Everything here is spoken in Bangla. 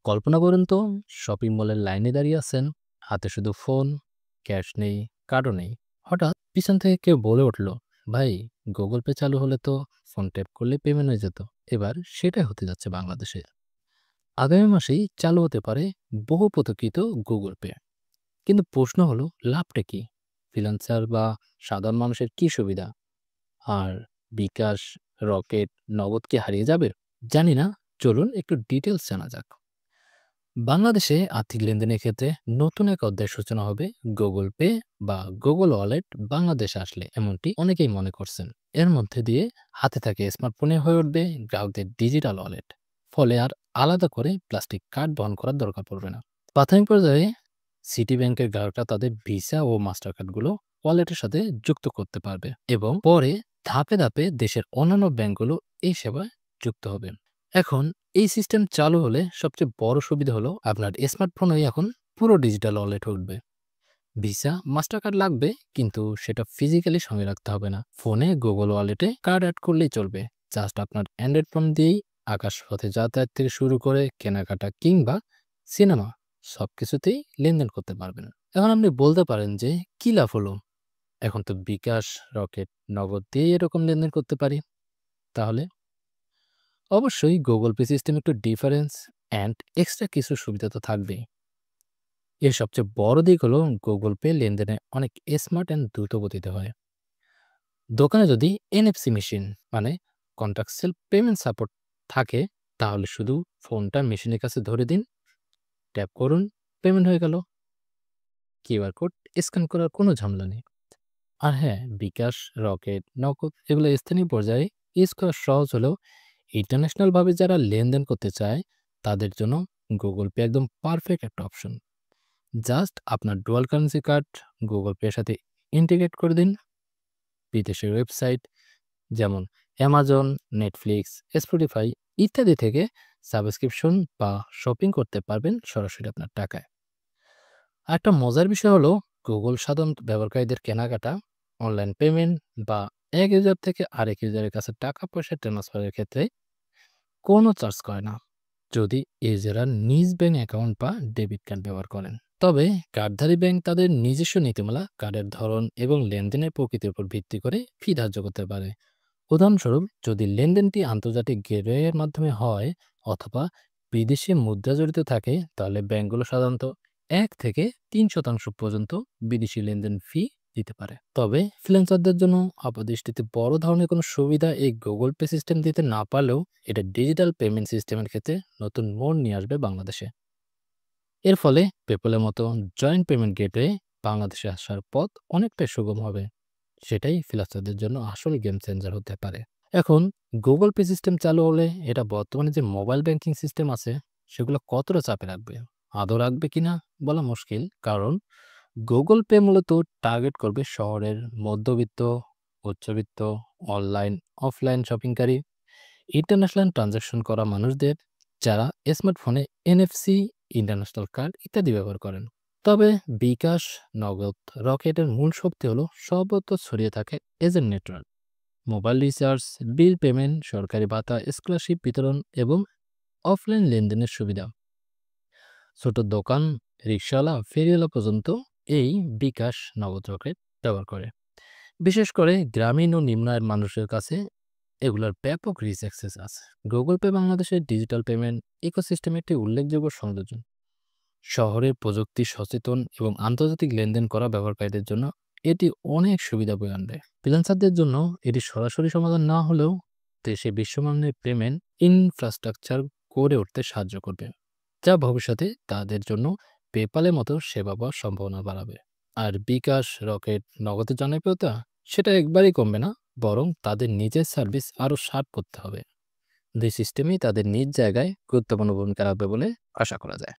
কল্পনা করুন তো শপিং মলের লাইনে দাঁড়িয়ে আছেন, হাতে শুধু ফোন, ক্যাশ নেই, কার্ডও নেই। হঠাৎ পিছন থেকে কেউ বলে উঠল, ভাই, গুগল পে চালু হলে তো ফোন ট্যাপ করলে পেমেন্ট হয়ে যেত। এবার সেটাই হতে যাচ্ছে বাংলাদেশে। আগামী মাসেই চালু হতে পারে বহু প্রতীক্ষিত গুগল পে। কিন্তু প্রশ্ন হলো, লাভটা কি? ফ্রিল্যান্সার বা সাধারণ মানুষের কি সুবিধা? আর বিকাশ, রকেট, নগদ কি হারিয়ে যাবে? জানি না। চলুন একটু ডিটেলস জানা যাক। বাংলাদেশে আর্থিক লেনদেনের ক্ষেত্রে নতুন এক অধ্যায়ের সূচনা হবে গুগল পে বা গুগল ওয়ালেট বাংলাদেশে আসলে, এমনটি অনেকেই মনে করছেন। এর মধ্যে দিয়ে হাতে থাকে স্মার্টফোনে হয়ে উঠবে গ্রাহকদের ডিজিটাল ওয়ালেট। ফলে আর আলাদা করে প্লাস্টিক কার্ড বহন করার দরকার পড়বে না। প্রাথমিক পর্যায়ে সিটি ব্যাংকের গ্রাহকরা তাদের ভিসা ও মাস্টার কার্ডগুলো ওয়ালেটের সাথে যুক্ত করতে পারবে এবং পরে ধাপে ধাপে দেশের অন্যান্য ব্যাংকগুলো এই সেবায় যুক্ত হবে। এখন এই সিস্টেম চালু হলে সবচেয়ে বড় সুবিধা হলো আপনার স্মার্টফোনেই এখন পুরো ডিজিটাল ওয়ালেট উঠবে। ভিসা মাস্টার কার্ড লাগবে, কিন্তু সেটা ফিজিক্যালি সঙ্গে রাখতে হবে না। ফোনে গুগল ওয়ালেটে কার্ড অ্যাড করলেই চলবে। জাস্ট আপনার অ্যান্ড্রয়েড ফোন দিয়েই আকাশপথে যাতায়াত থেকে শুরু করে কেনাকাটা কিংবা সিনেমা সবকিছুতেই লেনদেন করতে পারবেন। এখন আপনি বলতে পারেন যে কি লাভ হলো, এখন তো বিকাশ, রকেট, নগদ দিয়ে এরকম লেনদেন করতে পারি। তাহলে অবশ্যই গুগল পে সিস্টেম একটু ডিফারেন্স অ্যান্ড এক্সট্রা কিছু সুবিধা তো থাকবেই। এর সবচেয়ে বড় দিক হলো গুগল পে লেনদেনে অনেক স্মার্ট অ্যান্ড দ্রুত গতিতে হয়। দোকানে যদি এনএফসি মেশিন মানে কন্ট্যাক্টসেল পেমেন্ট সাপোর্ট থাকে, তাহলে শুধু ফোনটা মেশিনের কাছে ধরে দিন, ট্যাপ করুন, পেমেন্ট হয়ে গেল। কিউআর কোড স্ক্যান করার কোনো ঝামেলা নেই। আর হ্যাঁ, বিকাশ, রকেট, নগদ এগুলো স্থানীয় পর্যায়ে ইউজ করা সহজ হলেও ইন্টারন্যাশনালভাবে যারা লেনদেন করতে চায় তাদের জন্য গুগল পে একদম পারফেক্ট একটা অপশন। জাস্ট আপনার ডুয়াল কারেন্সি কার্ড গুগল পের সাথে ইন্টিগ্রেট করে দিন। বিদেশের ওয়েবসাইট যেমন অ্যামাজন, নেটফ্লিক্স, স্পটিফাই ইত্যাদি থেকে সাবস্ক্রিপশন বা শপিং করতে পারবেন সরাসরি আপনার টাকায়। আরেকটা মজার বিষয় হলো, গুগল সাধারণ ব্যবহারকারীদের কেনাকাটা, অনলাইন পেমেন্ট বা এক ইউজার থেকে আরেক ইউজারের কাছে টাকা পয়সা ট্রান্সফারের ক্ষেত্রে কোনো চার্জ করে না, যদি ইউজাররা নিজ ব্যাংক অ্যাকাউন্ট বা ডেবিট কার্ড ব্যবহার করেন। তবে কার্ডধারী ব্যাংক তাদের নিজস্ব নীতিমালা, কার্ডের ধরন এবং লেনদেনের প্রকৃতির উপর ভিত্তি করে ফি ধার্য করতে পারে। উদাহরণস্বরূপ, যদি লেনদেনটি আন্তর্জাতিক গেটওয়ের মাধ্যমে হয় অথবা বিদেশি মুদ্রা জড়িত থাকে, তাহলে ব্যাংকগুলো সাধারণত 1 থেকে 3% পর্যন্ত বিদেশি লেনদেন ফি দিতে পারে। তবে ফ্রিল্যান্সারদের জন্য আপাতদৃষ্টিতে বড় ধরনের কোনো সুবিধা এই গুগল পে সিস্টেম দিতে না পারলেও, এটা ডিজিটাল পেমেন্ট সিস্টেমের ক্ষেত্রে নতুন মোড় নিয়ে আসবে বাংলাদেশে। এর ফলে পেপলের মতো জয়েন্ট পেমেন্ট গেটওয়ে বাংলাদেশে আসার পথ অনেকটাই সুগম হবে। সেটাই ফ্রিল্যান্সারদের জন্য আসল গেম চেঞ্জার হতে পারে। এখন গুগল পে সিস্টেম চালু হলে এটা বর্তমানে যে মোবাইল ব্যাংকিং সিস্টেম আছে সেগুলো কতটা চাপে রাখবে, আদৌ রাখবে কিনা বলা মুশকিল। কারণ গুগল পে মূলত টার্গেট করবে শহরের মধ্যবিত্ত, উচ্চবিত্ত, অনলাইন অফলাইন শপিংকারী, ইন্টারন্যাশনাল ট্রানজাকশন করা মানুষদের, যারা স্মার্টফোনে এনএফসি, ইন্টারন্যাশনাল কার্ড ইত্যাদি ব্যবহার করেন। তবে বিকাশ, নগদ, রকেটের মূল শক্তি হলো সর্বত্র ছড়িয়ে থাকে agent network, mobile recharge, bill payment, সরকারি ভাতা, স্কলারশিপ বিতরণ এবং অফলাইন লেনদেনের সুবিধা। ছোট দোকান, রিক্সাওয়ালা, ফেরিওয়ালা পর্যন্ত এই বিকাশ, নগদ, রকেট ব্যবহার করে। বিশেষ করে গ্রামীণ ও নিম্ন আয়ের মানুষের কাছে এগুলোর ব্যাপক রিচ অ্যাক্সেস আছে। গুগল পে বাংলাদেশের ডিজিটাল পেমেন্ট ইকোসিস্টেমে একটি উল্লেখযোগ্য সংযোজন। শহরে প্রযুক্তি সচেতন এবং আন্তর্জাতিক লেনদেন করা ব্যবহারকারীদের জন্য এটি অনেক সুবিধা বয়ে আনবে। ফ্রিল্যান্সারদের জন্য এটি সরাসরি সমাধান না হলেও দেশে বিশ্বমানের পেমেন্ট ইনফ্রাস্ট্রাকচার গড়ে উঠতে সাহায্য করবে, যা ভবিষ্যতে তাদের জন্য পেপালের মতো সেবা পাওয়ার সম্ভাবনা বাড়াবে। আর বিকাশ, রকেট, নগদের জনপ্রিয়তা সেটা একবারই কমবে না, বরং তাদের নিজের সার্ভিস আরও শার্প করতে হবে। দুই সিস্টেমই তাদের নিজ জায়গায় গুরুত্বপূর্ণ ভূমিকা রাখবে বলে আশা করা যায়।